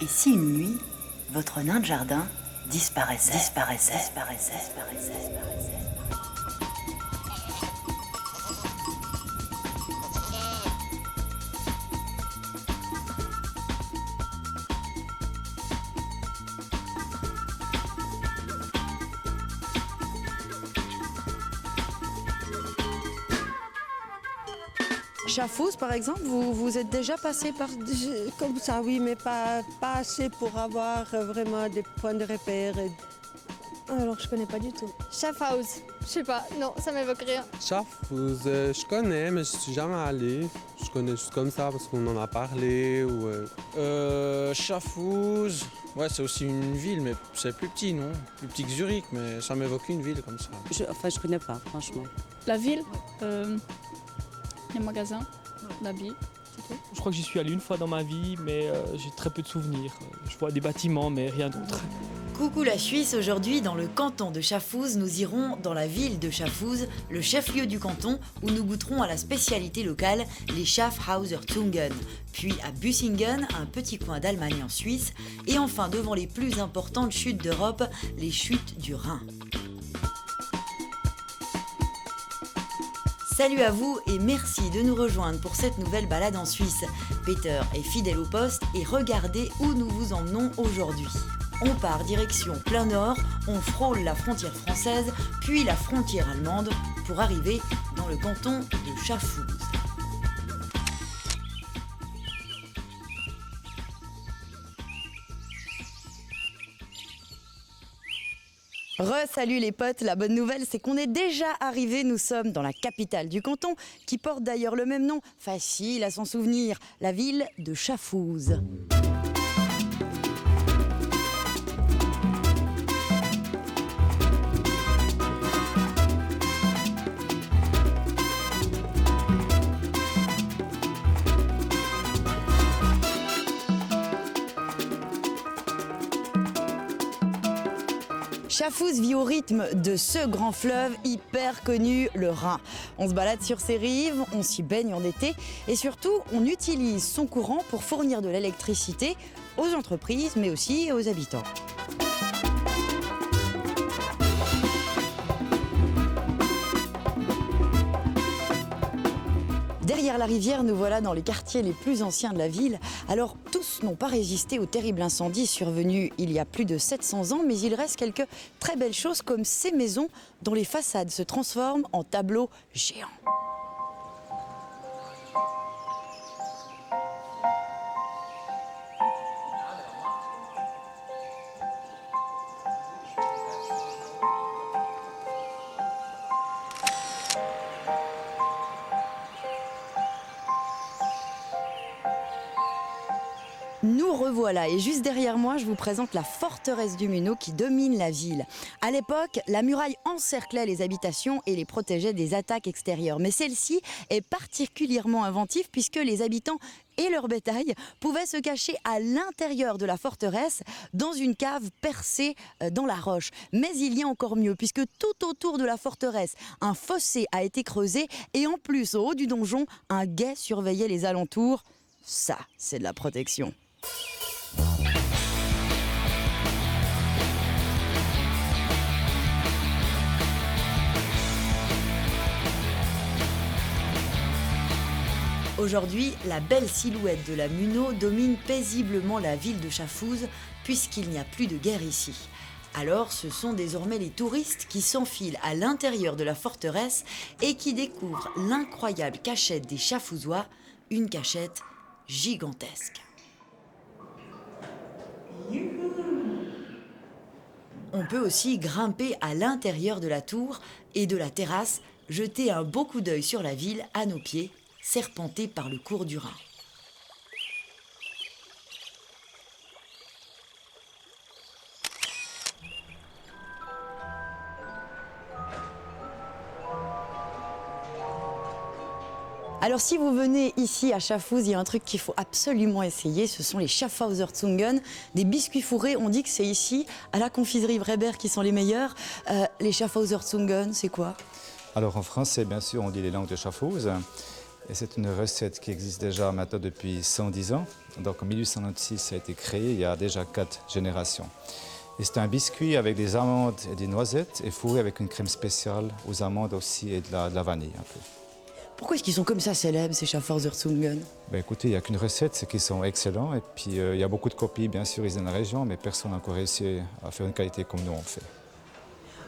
Et si une nuit, votre nain de jardin disparaissait. Chafouz, par exemple, vous êtes déjà passé par... Comme ça, oui, mais pas assez pour avoir vraiment des points de repère. Alors, je connais pas du tout. Schaffhaus, je sais pas, non, ça m'évoque rien. Schaffhaus, je connais, mais je suis jamais allé. Je connais juste comme ça parce qu'on en a parlé. Schaffhaus, ouais, c'est aussi une ville, mais c'est plus petit, non? Plus petit que Zurich, mais ça m'évoque une ville comme ça. Je connais pas, franchement. La ville, les magasins, l'habit, c'est tout. Je crois que j'y suis allé une fois dans ma vie, mais j'ai très peu de souvenirs. Je vois des bâtiments, mais rien d'autre. Coucou la Suisse, aujourd'hui dans le canton de Schaffhaus, nous irons dans la ville de Schaffhaus, le chef-lieu du canton, où nous goûterons à la spécialité locale, les Schaffhauser Zungen, puis à Büsingen, un petit coin d'Allemagne en Suisse, et enfin devant les plus importantes chutes d'Europe, les chutes du Rhin. Salut à vous et merci de nous rejoindre pour cette nouvelle balade en Suisse. Peter est fidèle au poste et regardez où nous vous emmenons aujourd'hui. On part direction plein nord, on frôle la frontière française, puis la frontière allemande, pour arriver dans le canton de Schaffhaus. Salut les potes, la bonne nouvelle c'est qu'on est déjà arrivés, nous sommes dans la capitale du canton, qui porte d'ailleurs le même nom, facile à s'en souvenir, la ville de Schaffhaus. Schaffhaus vit au rythme de ce grand fleuve hyper connu, le Rhin. On se balade sur ses rives, on s'y baigne en été et surtout on utilise son courant pour fournir de l'électricité aux entreprises mais aussi aux habitants. Derrière la rivière, nous voilà dans les quartiers les plus anciens de la ville. Alors, tous n'ont pas résisté au terrible incendie survenu il y a plus de 700 ans, mais il reste quelques très belles choses comme ces maisons dont les façades se transforment en tableaux géants. Nous revoilà et juste derrière moi, je vous présente la forteresse du Munau qui domine la ville. À l'époque, la muraille encerclait les habitations et les protégeait des attaques extérieures. Mais celle-ci est particulièrement inventive puisque les habitants et leur bétail pouvaient se cacher à l'intérieur de la forteresse dans une cave percée dans la roche. Mais il y a encore mieux puisque tout autour de la forteresse, un fossé a été creusé et en plus, au haut du donjon, un guet surveillait les alentours. Ça, c'est de la protection. Aujourd'hui, la belle silhouette de la Munau domine paisiblement la ville de Schaffhaus puisqu'il n'y a plus de guerre ici. Alors, ce sont désormais les touristes qui s'enfilent à l'intérieur de la forteresse et qui découvrent l'incroyable cachette des Schaffhausois, une cachette gigantesque. On peut aussi grimper à l'intérieur de la tour et de la terrasse, jeter un beau coup d'œil sur la ville à nos pieds, serpentée par le cours du Rhin. Alors si vous venez ici à Schaffhaus, il y a un truc qu'il faut absolument essayer, ce sont les Schaffhauser Zungen, des biscuits fourrés. On dit que c'est ici, à la confiserie Vreber, qui sont les meilleurs. Les Schaffhauser Zungen, c'est quoi? Alors en français, bien sûr, on dit les langues de Schaffhaus. Et c'est une recette qui existe déjà maintenant depuis 110 ans. Donc en 1896, ça a été créé il y a déjà 4 générations. Et c'est un biscuit avec des amandes et des noisettes et fourré avec une crème spéciale aux amandes aussi et de la vanille un peu. Pourquoi est-ce qu'ils sont comme ça célèbres, ces Schaffhauser-Zungen? Ben écoutez, il n'y a qu'une recette, c'est qu'ils sont excellents. Et puis il y a beaucoup de copies, bien sûr, ils sont dans la région, mais personne n'a encore réussi à faire une qualité comme nous on fait.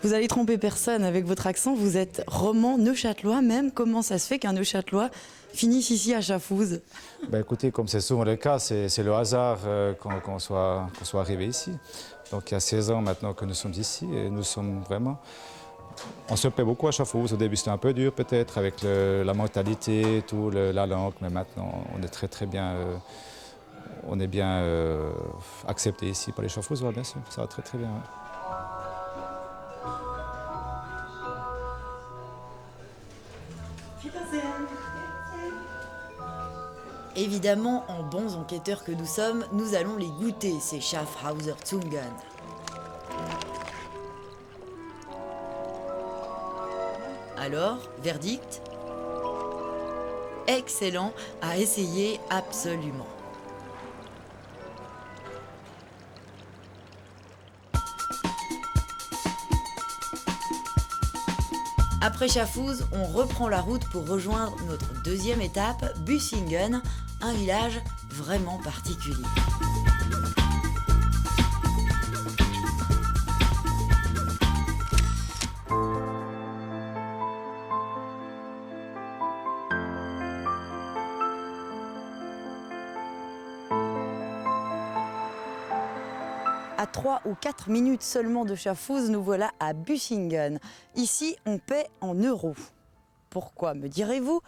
Vous allez tromper personne avec votre accent, vous êtes roman neuchâtelois même. Comment ça se fait qu'un neuchâtelois finisse ici à Schaffhouse? Ben écoutez, comme c'est souvent le cas, c'est le hasard qu'on soit arrivé ici. Donc il y a 16 ans maintenant que nous sommes ici et nous sommes vraiment... On se plaît beaucoup à Schaffhouse. Au début c'était un peu dur peut-être avec la mentalité, tout, la langue, mais maintenant on est très bien, on est bien accepté ici par les Schaffhausois, bien sûr. Ça va très bien. Ouais. Évidemment, en bons enquêteurs que nous sommes, nous allons les goûter, ces Schaffhauser-Zungen. Alors, verdict? Excellent, à essayer absolument. Après Schaffhouse, on reprend la route pour rejoindre notre deuxième étape, Büsingen, un village vraiment particulier. À 3 ou 4 minutes seulement de Schaffhouse, nous voilà à Büsingen. Ici, on paie en euros. Pourquoi, me direz-vous?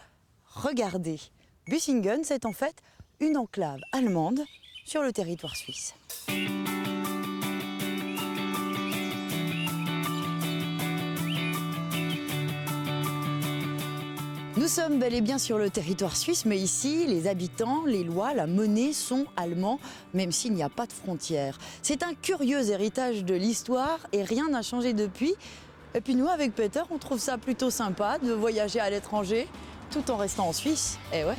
Regardez, Büsingen, c'est en fait une enclave allemande sur le territoire suisse. Nous sommes bel et bien sur le territoire suisse, mais ici, les habitants, les lois, la monnaie sont allemands, même s'il n'y a pas de frontières. C'est un curieux héritage de l'histoire et rien n'a changé depuis. Et puis nous, avec Peter, on trouve ça plutôt sympa de voyager à l'étranger, tout en restant en Suisse. Eh ouais.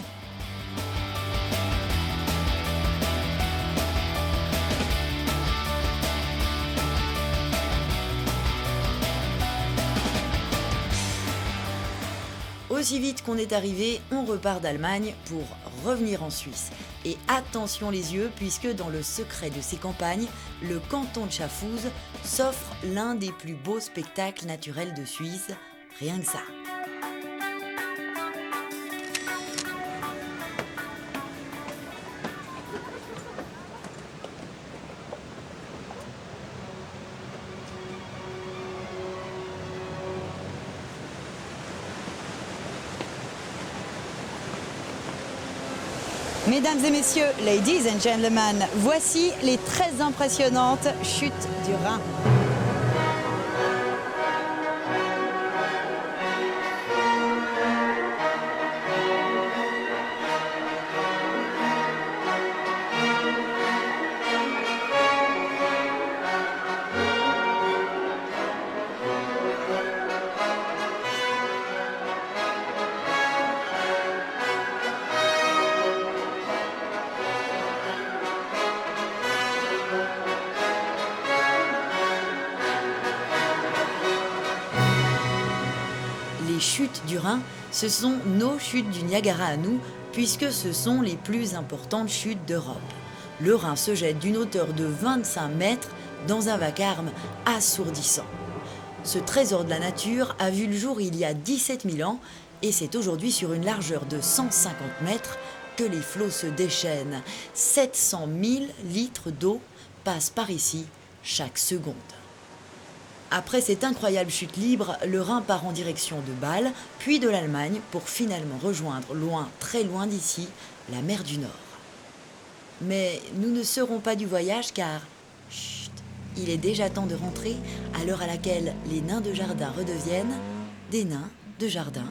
Aussi vite qu'on est arrivé, on repart d'Allemagne pour revenir en Suisse. Et attention les yeux, puisque dans le secret de ces campagnes, le canton de Schaffhouse s'offre l'un des plus beaux spectacles naturels de Suisse, rien que ça. Mesdames et messieurs, ladies and gentlemen, voici les très impressionnantes chutes du Rhin. Les chutes du Rhin, ce sont nos chutes du Niagara à nous, puisque ce sont les plus importantes chutes d'Europe. Le Rhin se jette d'une hauteur de 25 mètres dans un vacarme assourdissant. Ce trésor de la nature a vu le jour il y a 17 000 ans et c'est aujourd'hui sur une largeur de 150 mètres que les flots se déchaînent. 700 000 litres d'eau passent par ici chaque seconde. Après cette incroyable chute libre, le Rhin part en direction de Bâle, puis de l'Allemagne, pour finalement rejoindre loin, très loin d'ici, la mer du Nord. Mais nous ne serons pas du voyage car, chut, il est déjà temps de rentrer à l'heure à laquelle les nains de jardin redeviennent des nains de jardin.